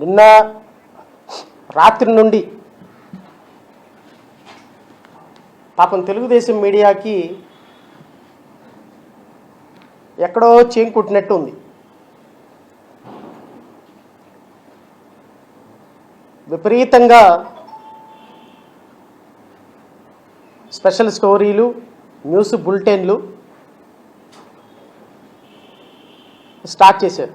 నిన్న రాత్రి నుండి పాపం తెలుగుదేశం మీడియాకి ఎక్కడో చేంకు కుట్టినట్టు ఉంది. విపరీతంగా స్పెషల్ స్టోరీలు, న్యూస్ బులెటిన్లు స్టార్ట్ చేశారు.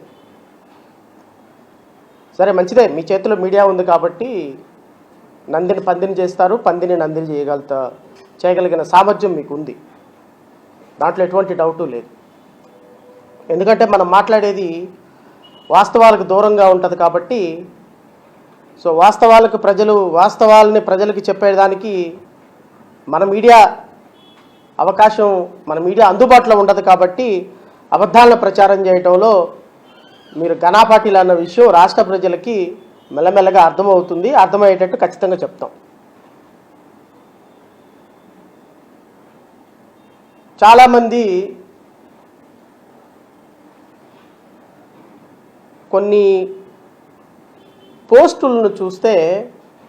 సరే మంచిదే, మీ చేతిలో మీడియా ఉంది కాబట్టి నందిని పందిని చేస్తారు, పందిని నందిని చేయగలిగిన సామర్థ్యం మీకు ఉంది, దాంట్లో ఎటువంటి డౌటు లేదు. ఎందుకంటే మనం మాట్లాడేది వాస్తవాలకు దూరంగా ఉంటుంది కాబట్టి, సో వాస్తవాలని ప్రజలకు చెప్పేదానికి మన మీడియా అందుబాటులో ఉండదు కాబట్టి అబద్ధాలను ప్రచారం చేయడంలో మీరు ఘనాపాటిలు అన్న విషయం రాష్ట్ర ప్రజలకి మెల్లమెల్లగా అర్థమవుతుంది. అర్థమయ్యేటట్టు ఖచ్చితంగా చెప్తాం. చాలామంది కొన్ని పోస్టులను చూస్తే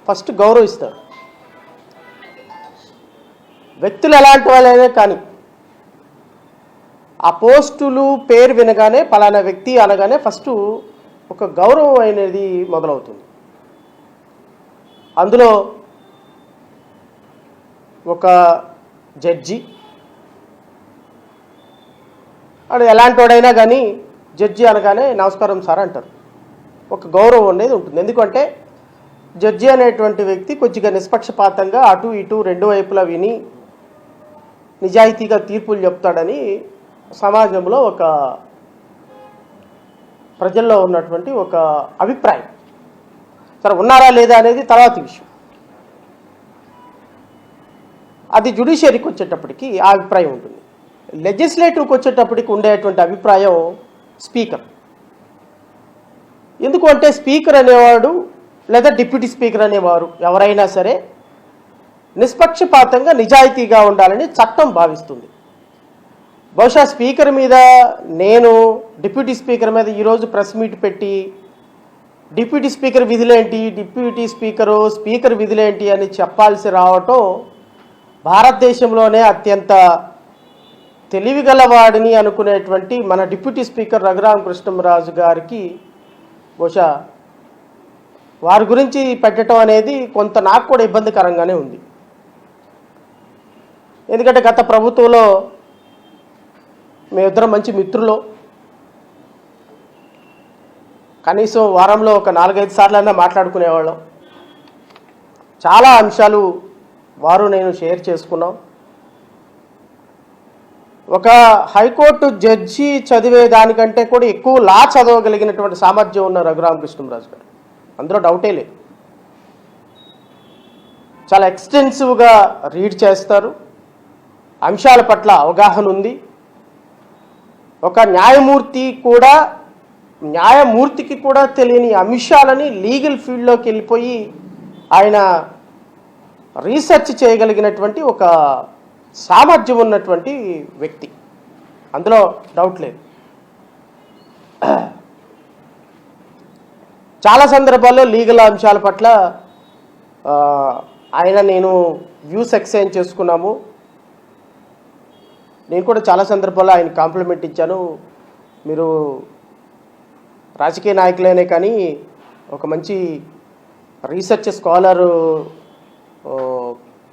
ఫస్ట్ గౌరవిస్తారు. వ్యక్తులు ఎలాంటి వాళ్ళైనా కానీ ఆ పోస్టులు పేరు వినగానే పలానా వ్యక్తి అనగానే ఫస్ట్ ఒక గౌరవం అనేది మొదలవుతుంది. అందులో ఒక జడ్జి వాడు ఎలాంటి వాడైనా కానీ జడ్జి అనగానే నమస్కారం సార్ అంటారు. ఒక గౌరవం అనేది ఉంటుంది. ఎందుకంటే జడ్జి అనేటువంటి వ్యక్తి కొద్దిగా నిష్పక్షపాతంగా అటు ఇటు రెండు వైపులా విని నిజాయితీగా తీర్పులు చెప్తాడని సమాజంలో ప్రజల్లో ఉన్నటువంటి ఒక అభిప్రాయం. సరే ఉన్నారా లేదా అనేది తర్వాత విషయం. అది జ్యుడిషియరీకి వచ్చేటప్పటికి ఆ అభిప్రాయం ఉంటుంది. లెజిస్లేటివ్కి వచ్చేటప్పటికి ఉండేటువంటి అభిప్రాయం స్పీకర్. ఎందుకు అంటే స్పీకర్ అనేవాడు లేదా డిప్యూటీ స్పీకర్ అనేవారు ఎవరైనా సరే నిష్పక్షపాతంగా నిజాయితీగా ఉండాలని చట్టం భావిస్తుంది. బహుశా స్పీకర్ మీద నేను డిప్యూటీ స్పీకర్ మీద ఈరోజు ప్రెస్ మీట్ పెట్టి డిప్యూటీ స్పీకర్ విధులేంటి, స్పీకర్ విధులేంటి అని చెప్పాల్సి రావటం భారతదేశంలోనే అత్యంత తెలివిగలవాడిని అనుకునేటువంటి మన డిప్యూటీ స్పీకర్ రఘురామకృష్ణంరాజు గారికి బహుశా వారి గురించి పెట్టడం అనేది కొంత నాకు కూడా ఇబ్బందికరంగానే ఉంది. ఎందుకంటే గత ప్రభుత్వంలో మేమిద్దరం మంచి మిత్రులు, కనీసం వారంలో ఒక 4-5 సార్లైనా మాట్లాడుకునేవాళ్ళం. చాలా అంశాలు వారు నేను షేర్ చేసుకున్నాం. ఒక హైకోర్టు జడ్జి చదివేదానికంటే కూడా ఎక్కువ లా చదవగలిగినటువంటి సామర్థ్యం ఉన్న రఘురామకృష్ణంరాజు గారు, అందులో డౌటే లేదు. చాలా ఎక్స్టెన్సివ్గా రీడ్ చేస్తారు, అంశాల పట్ల అవగాహన ఉంది. ఒక న్యాయమూర్తికి కూడా తెలియని అంశాలని లీగల్ ఫీల్డ్లోకి వెళ్ళిపోయి ఆయన రీసెర్చ్ చేయగలిగినటువంటి ఒక సామర్థ్యం ఉన్నటువంటి వ్యక్తి, అందులో డౌట్ లేదు. చాలా సందర్భాల్లో లీగల్ అంశాల పట్ల నేను వ్యూస్ ఎక్స్చేంజ్ చేసుకున్నాము. నేను కూడా చాలా సందర్భాల్లో ఆయన కాంప్లిమెంట్ ఇచ్చాను. మీరు రాజకీయ నాయకులైనే కానీ ఒక మంచి రీసెర్చ్ స్కాలర్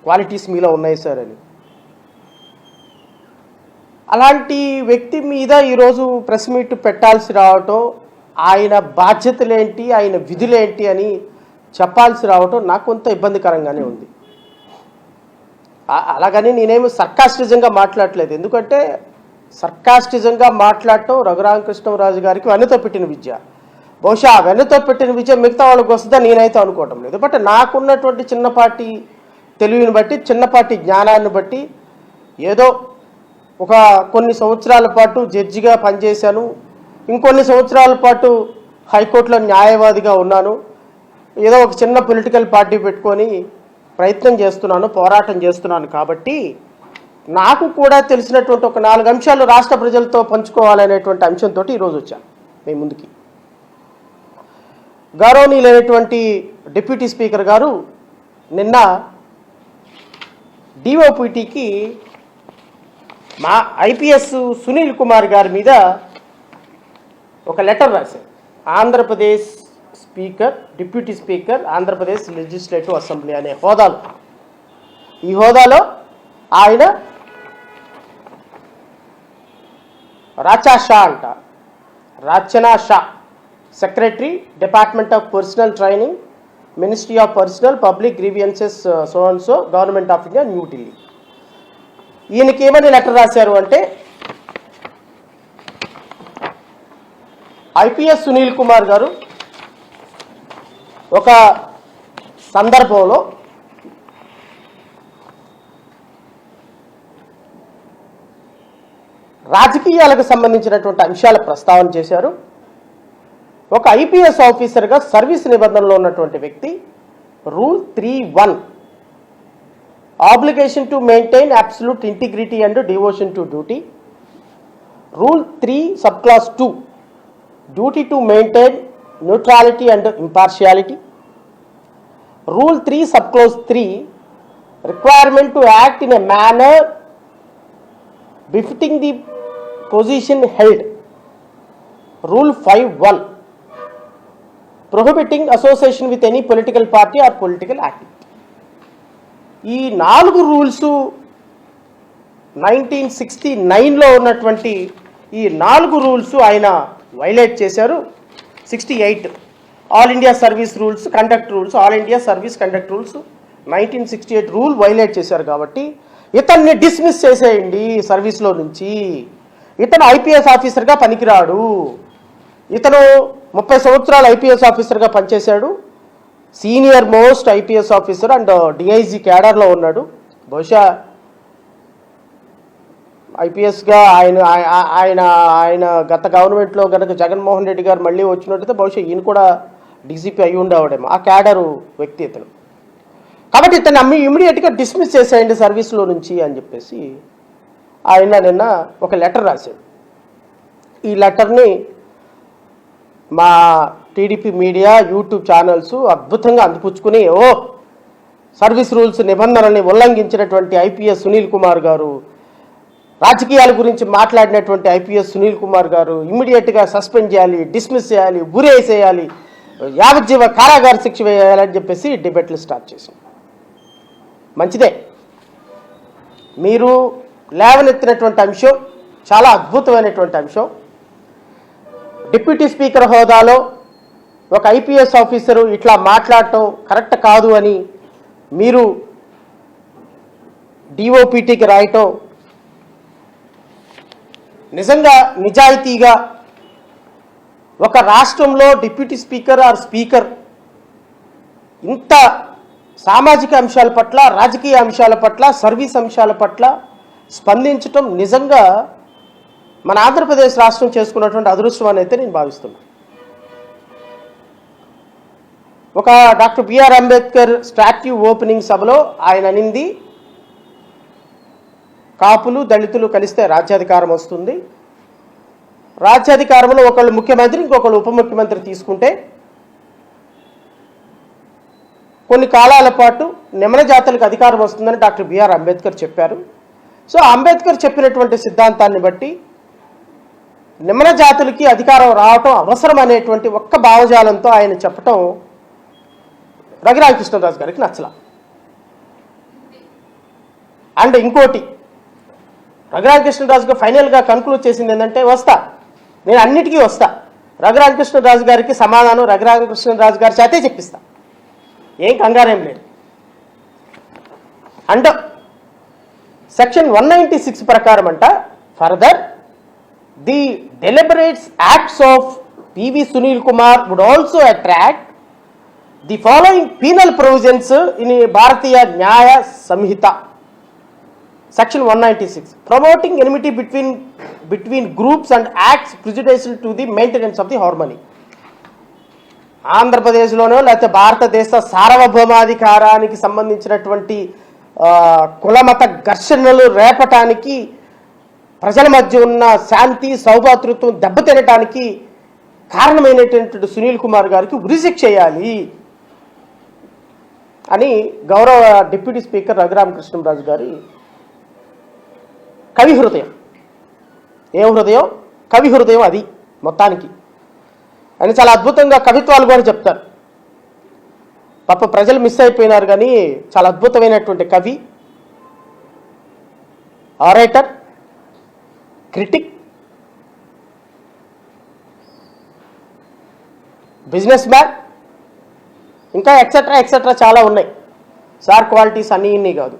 క్వాలిటీస్ మీలో ఉన్నాయి సార్ అని. అలాంటి వ్యక్తి మీద ఈరోజు ప్రెస్ మీట్ పెట్టాల్సి రావటం, ఆయన బాధ్యతలేంటి, ఆయన విధులేంటి అని చెప్పాల్సి రావటం నాకు కొంత ఇబ్బందికరంగానే ఉంది. అలాగని నేనేమి సర్కాస్టిజంగా మాట్లాడలేదు. ఎందుకంటే సర్కాస్టిజంగా మాట్లాడటం రఘురామకృష్ణంరాజు గారికి వెన్నతో పెట్టిన విద్య. బహుశా వెన్నతో పెట్టిన విద్య మిగతా వాళ్ళకి వస్తుందని నేనైతే అనుకోవటం లేదు. బట్ నాకున్నటువంటి చిన్నపాటి తెలివిని బట్టి, చిన్నపాటి జ్ఞానాన్ని బట్టి ఏదో ఒక కొన్ని సంవత్సరాల పాటు జడ్జిగా పనిచేశాను, ఇంకొన్ని సంవత్సరాల పాటు హైకోర్టులో న్యాయవాదిగా ఉన్నాను, ఏదో ఒక చిన్న పొలిటికల్ పార్టీ పెట్టుకొని ప్రయత్నం చేస్తున్నాను, పోరాటం చేస్తున్నాను. కాబట్టి నాకు కూడా తెలిసినటువంటి ఒక 4 అంశాలు రాష్ట్ర ప్రజలతో పంచుకోవాలనేటువంటి అంశంతో ఈరోజు వచ్చాను మీ ముందుకి. గౌరవనీయులైనటువంటి డిప్యూటీ స్పీకర్ గారు నిన్న డిఓపిటికి మా ఐపీఎస్ సునీల్ కుమార్ గారి మీద ఒక లెటర్ రాశారు. Andhra Pradesh speaker, deputy speaker, Andhra Pradesh legislative assembly అనే హోదాలో, ఈ హోదాలో ఆయన రాచా షా అంట, Rachana Shah, secretary, department of personnel training, ministry of personnel public grievances so and so, government of India, New Delhi. ఈయనకి ఏమని లెటర్ రాశారు అంటే, ఐపీఎస్ సునీల్ కుమార్ గారు ఒక సందర్భంలో రాజకీయాలకు సంబంధించినటువంటి అంశాల ప్రస్తావన చేశారు. ఒక ఐపీఎస్ ఆఫీసర్గా సర్వీస్ నిబంధనలో ఉన్నటువంటి వ్యక్తి rule 3(1) obligation to maintain absolute integrity and devotion to duty, rule 3 subclause 2 duty to maintain neutrality and impartiality, rule 3 subclause 3 requirement to act in a manner befitting the position held, rule 5(1) prohibiting association with any political party or political activity. ఈ 4 rules 1969లో ఉన్నటువంటి ఈ 4 rules ఆయన violate చేశారు. 68 all India service rules, conduct rules, all India service conduct rules 1968 rule violate చేశారు. కాబట్టి ఇతన్ని dismiss చేసేయండి సర్వీస్లో నుంచి, ఇతను ఐపీఎస్ ఆఫీసర్గా పనికిరాడు, ఇతను 30 సంవత్సరాలు ఐపీఎస్ ఆఫీసర్గా పనిచేశాడు, senior most IPS officer and DIG క్యాడర్లో ఉన్నాడు. బహుశా ఐపీఎస్గా ఆయన గత గవర్నమెంట్లో కనుక జగన్మోహన్ రెడ్డి గారు మళ్ళీ వచ్చినట్టయితే బహుశా ఈయన కూడా డీజీపీ అయి ఉండేవాడేమో, ఆ క్యాడరు వ్యక్తి ఇతను. కాబట్టి ఇతను ఇమ్మీడియట్గా డిస్మిస్ చేసేయండి సర్వీస్లో నుంచి అని చెప్పేసి ఆయన నిన్న ఒక లెటర్ రాశాడు. ఈ లెటర్ని మా టీడీపీ మీడియా, యూట్యూబ్ ఛానల్స్ అద్భుతంగా అందిపుచ్చుకుని, సర్వీస్ రూల్స్ నిబంధనల్ని ఉల్లంఘించినటువంటి ఐపీఎస్ సునీల్ కుమార్ గారు, రాజకీయాల గురించి మాట్లాడినటువంటి ఐపీఎస్ సునీల్ కుమార్ గారు ఇమ్మీడియట్గా సస్పెండ్ చేయాలి, డిస్మిస్ చేయాలి, ఉరేసేయాలి, యావజ్జీవ కారాగార శిక్ష వేయాలని చెప్పేసి డిబేట్లు స్టార్ట్ చేశాం. మంచిదే, మీరు లేవనెత్తినటువంటి అంశం చాలా అద్భుతమైనటువంటి అంశం. డిప్యూటీ స్పీకర్ హోదాలో ఒక ఐపీఎస్ ఆఫీసరు ఇట్లా మాట్లాడటం కరెక్ట్ కాదు అని మీరు డిఓపిటికి రాయటం నిజంగా నిజాయితీగా ఒక రాష్ట్రంలో డిప్యూటీ స్పీకర్ ఆర్ స్పీకర్ ఇంత సామాజిక అంశాల పట్ల, రాజకీయ అంశాల పట్ల, సర్వీస్ అంశాల పట్ల స్పందించటం నిజంగా మన ఆంధ్రప్రదేశ్ రాష్ట్రం చేసుకున్నటువంటి అదృష్టం అని అయితే నేను భావిస్తున్నాను. ఒక doctor BR Ambedkar statue opening సభలో ఆయన అనింది, కాపులు దళితులు కలిస్తే రాజ్యాధికారం వస్తుంది, రాజ్యాధికారంలో ఒకళ్ళు ముఖ్యమంత్రి ఇంకొకళ్ళు ఉప ముఖ్యమంత్రి తీసుకుంటే కొన్ని కాలాల పాటు నిమ్న జాతులకు అధికారం వస్తుందని డాక్టర్ బిఆర్ అంబేద్కర్ చెప్పారు. సో అంబేద్కర్ చెప్పినటువంటి సిద్ధాంతాన్ని బట్టి నిమ్న జాతులకి అధికారం రావటం అవసరం అనేటువంటి ఒక్క భావజాలంతో ఆయన చెప్పటం రఘురామకృష్ణరాజు గారికి నచ్చల. అండ్ ఇంకోటి, రఘురామకృష్ణరాజు గారు ఫైనల్గా కన్క్లూడ్ చేసింది ఏంటంటే, నేను అన్నిటికీ వస్తా, రఘురామకృష్ణరాజు గారికి సమాధానం రఘురామకృష్ణరాజు గారి చేతే చెప్పిస్తా, ఏం కంగారేం లేదు. అండ్ సెక్షన్ 196 ప్రకారం అంట, further the deliberates acts of PV Sunil Kumar would also attract the following penal provisions in Bharatiya Nyaya Sanhita. Section 196 promoting enmity between groups and acts prejudicial to the maintenance of the harmony. ఆంధ్రప్రదేశ్లోనో లేకపోతే భారతదేశ సార్వభౌమాధికారానికి సంబంధించినటువంటి కులమత ఘర్షణలు రేపటానికి, ప్రజల మధ్య ఉన్న శాంతి సౌభాతృత్వం దెబ్బతినటానికి కారణమైనటువంటి సునీల్ కుమార్ గారికి ఉరిశిక్ష చేయాలి అని గౌరవ డిప్యూటీ స్పీకర్ రఘురామకృష్ణంరాజు గారి కవి హృదయం. ఏం హృదయం? కవి హృదయం అది మొత్తానికి. అని చాలా అద్భుతంగా కవిత్వాలు కూడా చెప్తారు. పాప ప్రజలు మిస్ అయిపోయినారు, కానీ చాలా అద్భుతమైనటువంటి కవి, ఆరేటర్, క్రిటిక్, బిజినెస్ మ్యాన్, ఇంకా ఎక్సెట్రా ఎక్సెట్రా చాలా ఉన్నాయి. సార్ క్వాలిటీస్ అన్నీ ఇన్ని కాదు.